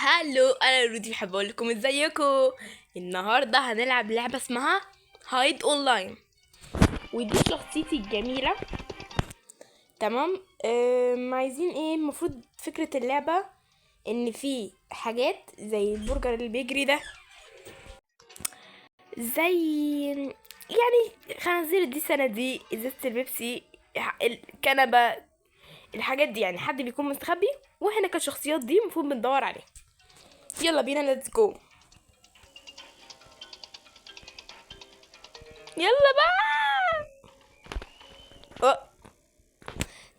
هالو، انا رودي بحب اقول لكم ازيكم. النهارده هنلعب لعبه اسمها هايد اونلاين، ودي شخصيتي الجميله. تمام. عايزين ايه؟ المفروض فكره اللعبه ان في حاجات زي البرجر اللي بيجري ده، زي يعني خنازير دي، صناديق، ازازه البيبسي، الكنبه، الحاجات دي. يعني حد بيكون مستخبي واحنا كشخصيات دي المفروض بندور عليه. يلا بينا، ليتس جو. يلا بقى. أه.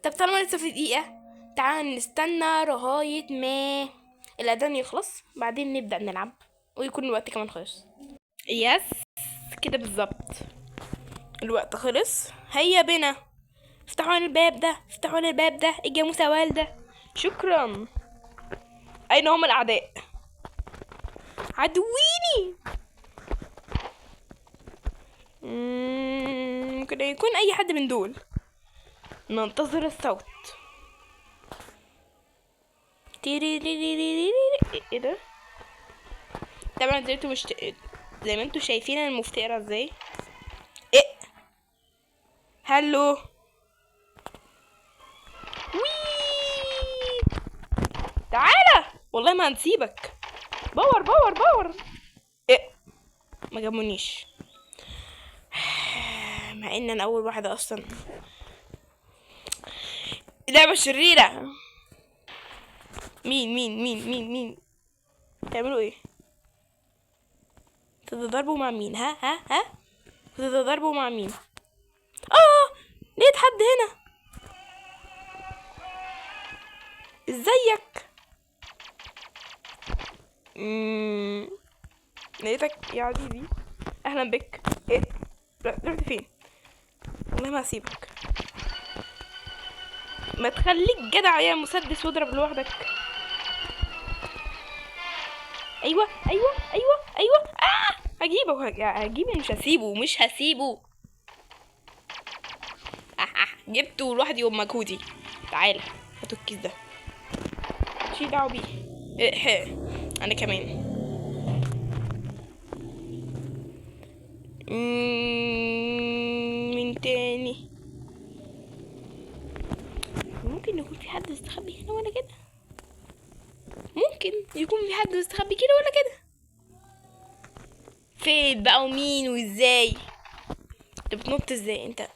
طب طالما لسه في دقيقة، تعال نستنى لغاية ما الأذان يخلص، بعدين نبدأ نلعب ويكون الوقت كمان خلص. يس، كده بالظبط. الوقت خلص، هيا بنا. افتحوا لنا الباب ده، افتحوا لنا الباب ده، الجاموسة والدة. شكرا. أين هم الأعداء؟ عدويني. ممكن يكون أي حد من دول. ننتظر الصوت. تيريريريريري. ايه ده؟ طبعا زي ما انتوا شايفين انا مفتقرة ازاي. ايه؟ هلو. وي. تعالى، والله ما هنسيبك. باور باور باور. ايه؟ ما جابونيش. مع ان انا اول واحدة اصلا. لعبة شريرة. مين تعملوا ايه؟ تتضربوا مع مين؟ ها تتضربوا مع مين؟ لقيت حد هنا. ازيك؟ لقيتك يا عزيزي. اهلا بك. ايه؟ رحت فين؟ والله ما هسيبك. ما تخليك جدع يا مسدس واضرب لوحدك. ايوه. هجيبه هجيبه، مش هسيبه. جبته لوحدي وبمجهودي. تعالى، هاتوا الكيس ده، مش دعوه بيه. انا كمان. مين تاني؟ ممكن يكون في حد مستخبي هنا ولا كده. ممكن يكون في حد مستخبي كده ولا كده. فين بقى ومين وازاي؟ انت بتنط ازاي انت؟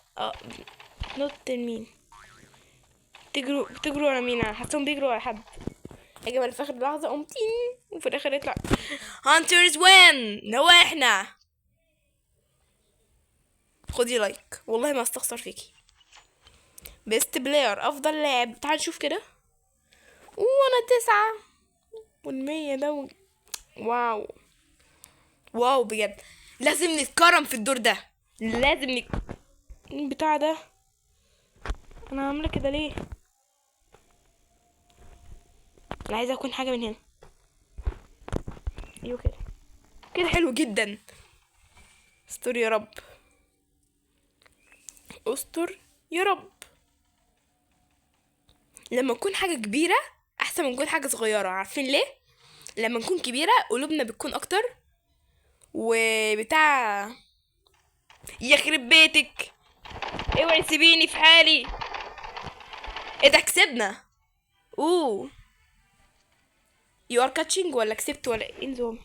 بتنط لمين؟ بتجروا على مين؟ انا حاسسهم بيجروا على حد. يا جماعه في اخر لحظه قمتين وفي الاخر يطلع هانترز وين. هو احنا. خدي لايك، والله ما استخسر فيكي. بيست بلاير، افضل لاعب. تعال نشوف كده. وانا 9 والمية ده واو. واو بجد. لازم نتكرم في الدور ده. لازم بتاع ده. انا عامله كده ليه؟ انا عايزه اكون حاجه من هنا. ايوه كده. كده حلو جدا. استر يا رب. استر يا رب. لما نكون حاجه كبيره احسن من نكون حاجه صغيره. عارفين ليه؟ لما نكون كبيره قلوبنا بتكون اكتر وبتاع. يخرب بيتك. اوعي سيبيني في حالي. ايه ده؟ كسبنا. اوه. يو ار كاتشنج ولا كسبت ولا ايه نظام؟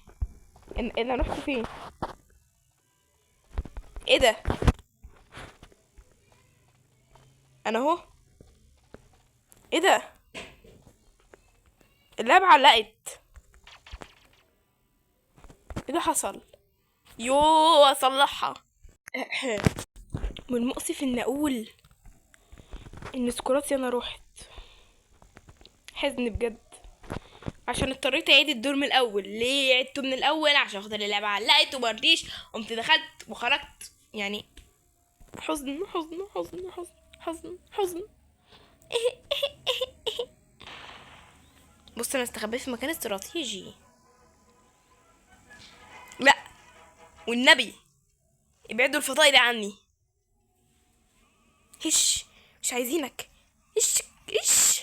انا رحت فين؟ ايه ده؟ انا اهو. ايه ده؟ اللعبة علقت. ايه ده حصل؟ يو، اصلحها. من المؤسف ان اقول ان سكوراتي انا روحت. حزن بجد. عشان اضطريت اعيد الدور من الاول. ليه عدته من الاول؟ عشان خاطر اللعبة علقت ومرضيش. قمت دخلت وخرجت يعني. حزن. بص، انا استخبيت في مكان استراتيجي. لا، والنبي ابعدوا الفضاء ده عني. هش، مش عايزينك. ايش.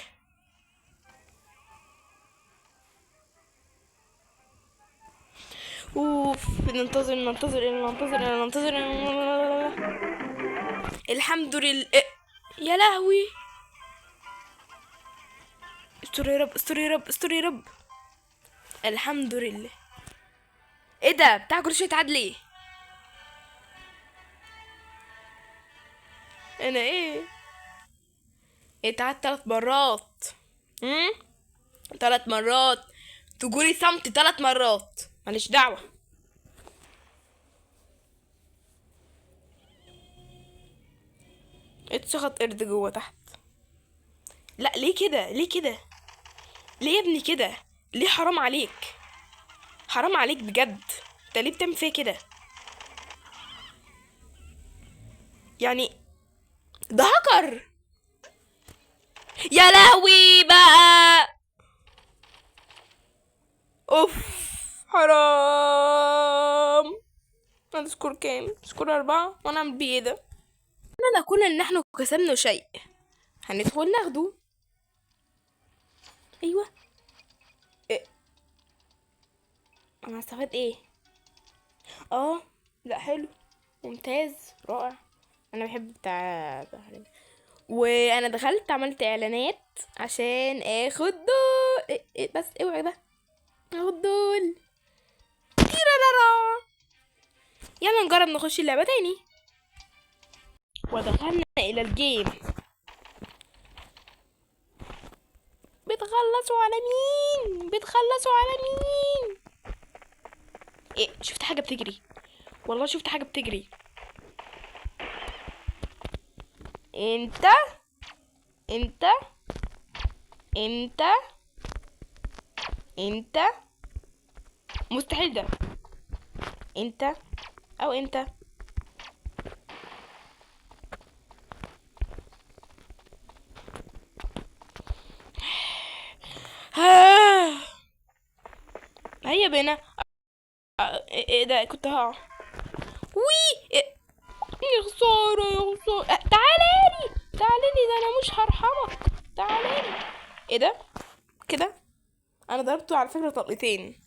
اوف، ننتظر ننتظر ننتظر ننتظر. الحمد لله. يا لهوي، استر يا رب، استر يا رب، استر يا رب. الحمد لله. ايه ده بتاع كل شويه اتعاد ليه؟ انا ايه؟ اتعاد 3 مرات. 3 مرات. تقولي صمت 3 مرات، ماليش دعوه. اتشخط قرد جوه تحت. لا ليه كده؟ ليه كده؟ ليه يا ابني كده؟ ليه؟ حرام عليك، حرام عليك بجد. انت ليه بتعمل فيا كده؟ يعني ده هكر. يا لهوي بقى. اوف، حرام. انا سكور كام؟ سكور 4 وانا اعمل بيه ايه ده؟ انا نقول ان احنا كسبنا شيء، هندخل ناخده. ايوه. إيه؟ انا هستفاد ايه؟ لا حلو، ممتاز، رائع. انا بحب بتاع وانا دخلت عملت اعلانات عشان اخد دول. إيه بس اوعي بقى، اخد دول. تيرارارا. يلا نجرب نخش اللعبة تاني. ودخلنا الى الجيم. بتخلصوا على مين؟ بتخلصوا على مين؟ ايه، شفت حاجة بتجري، والله شفت حاجة بتجري. انت انت انت انت مستحيل ده. انت او انت. هيا بينا. ايه ده؟ كنت هقع. وي إيه؟ يا خسارة يا خسارة. تعالالي تعالالي، ده انا مش هرحمك. تعالالي. ايه ده كده؟ انا ضربته على فكرة طلقتين.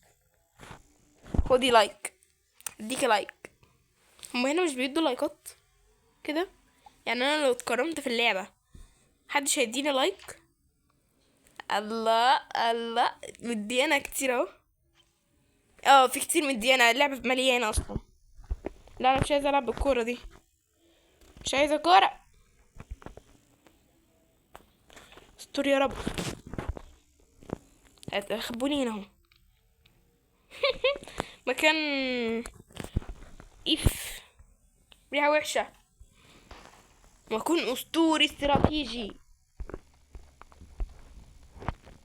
خدي لايك، اديك لايك. هما هنا مش بيدوا لايكات كده؟ يعني انا لو اتكرمت في اللعبة محدش هيديني لايك؟ الله الله، مديانا كتير اهو. في كتير مديانا، اللعبة مليانة اصلا. لا انا مش عايزة العب بالكورة دي، مش عايزة كورة. استر يا رب. خبوني هنا اهو. مكان اف، ريحة وحشة. مكان اسطوري استراتيجي،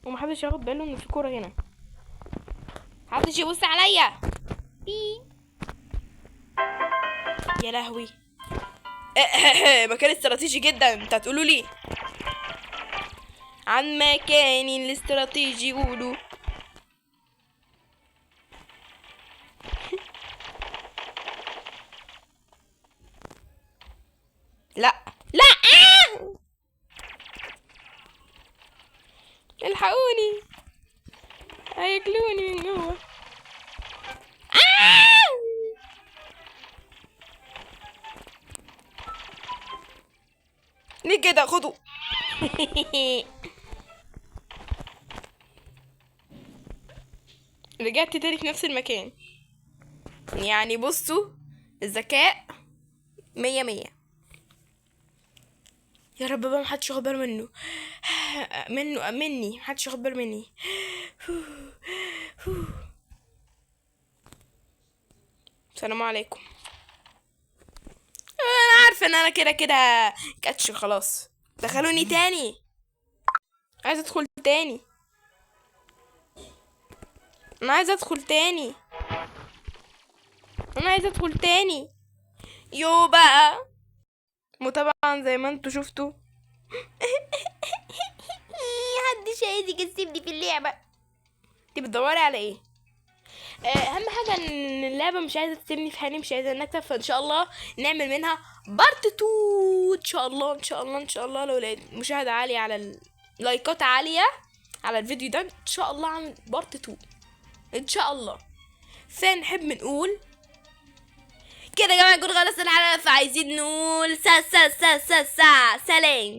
ومحدش ياخد باله ان في كورة هنا. محدش يبص عليا. يا لهوي. مكان استراتيجي جدا، انت هتقولوا لي عن مكاني الاستراتيجي؟ قولوا. لا لا. الحقوني، هياكلوني من جوه. ليه كده؟ خدوا. رجعت تاني في نفس المكان. يعني بصوا، الذكاء 100. يا رب بقى محدش ياخد باله منه. مني محدش ياخد باله مني. السلام عليكم. انا عارفه ان انا كده كده كاتش خلاص. دخلوني تاني، عايزه ادخل تاني. انا عايزه ادخل تاني. انا عايزه ادخل تاني. يو بقى متابعا زي ما انتوا شفتوا. محدش عايز يكسبني في اللعبه. انت بتدوري على ايه؟ اهم حاجه ان اللعبه مش عايزه تسيبني في حالي، مش عايزه نكسب. فان شاء الله نعمل منها بارت 2 ان شاء الله. ان شاء الله ان شاء الله لو لقيت مشاهده عاليه على اللايكات عاليه على الفيديو ده، ان شاء الله اعمل بارت 2 ان شاء الله. فنحب نقول كده يا جماعة، نكون خلصنا الحلقة، فعايزين نقول سلام.